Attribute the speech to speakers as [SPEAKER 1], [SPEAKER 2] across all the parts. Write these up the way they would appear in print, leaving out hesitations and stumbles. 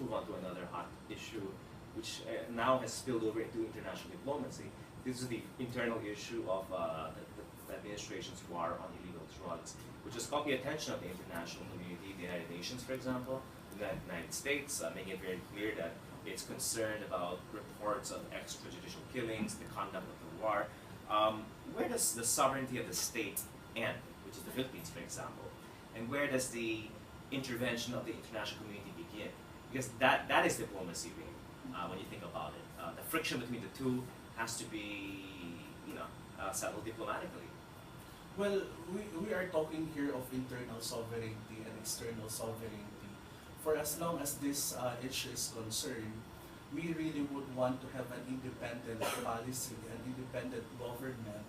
[SPEAKER 1] move on to another hot issue, which now has spilled over into international diplomacy. This is the internal issue of the administration's war on illegal drugs, which has caught the attention of the international community, the United Nations, for example, the United States, making it very clear that it's concerned about reports of extrajudicial killings, the conduct of the war. Where does the sovereignty of the state end, which is the Philippines, for example? And where does the intervention of the international community begin? Because that is diplomacy, really, when you think about it. The friction between the two has to be, settled diplomatically.
[SPEAKER 2] Well, we are talking here of internal sovereignty and external sovereignty. For as long as this issue is concerned, we really would want to have an independent policy, an independent government.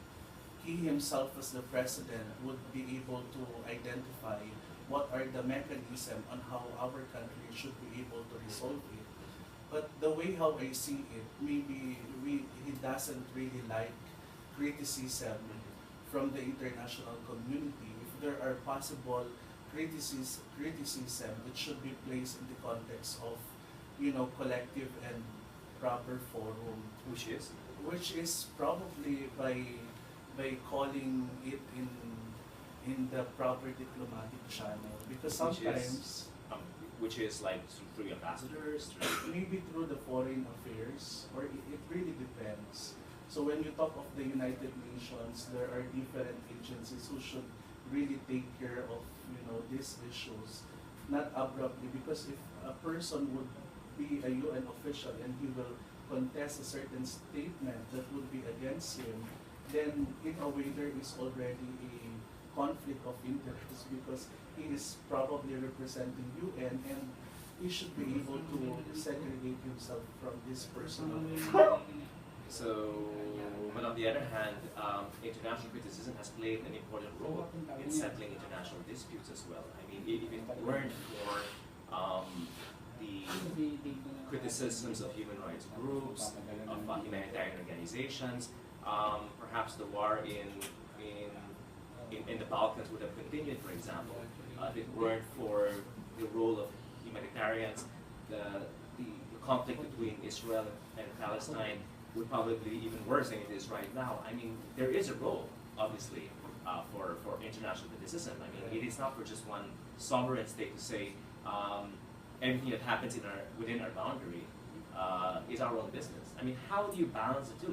[SPEAKER 2] He himself as the president would be able to identify what are the mechanisms on how our country should be able to resolve it. But the way how I see it, maybe he doesn't really like criticism from the international community. If there are possible criticism, it should be placed in the context of, collective and proper forum. Which is probably by calling it in the proper diplomatic channel, because sometimes
[SPEAKER 1] which is like through ambassadors,
[SPEAKER 2] maybe through the foreign affairs, or it really depends. So when you talk of the United Nations, there are different agencies who should really take care of these issues, not abruptly, because if a person would be a UN official and he will contest a certain statement that would be against him, then in a way there is already a conflict of interest, because he is probably representing UN and he should be able to segregate himself from this person.
[SPEAKER 1] So, but on the other hand, international criticism has played an important role in settling international disputes as well. I mean, if it weren't for the criticisms of human rights groups, of humanitarian organizations, perhaps the war in the Balkans would have continued, for example. If it weren't for the role of humanitarians, the conflict between Israel and Palestine would probably be even worse than it is right now. I mean, there is a role, obviously, for international criticism. I mean, it is not for just one sovereign state to say everything that happens within our boundary is our own business. I mean, how do you balance the two?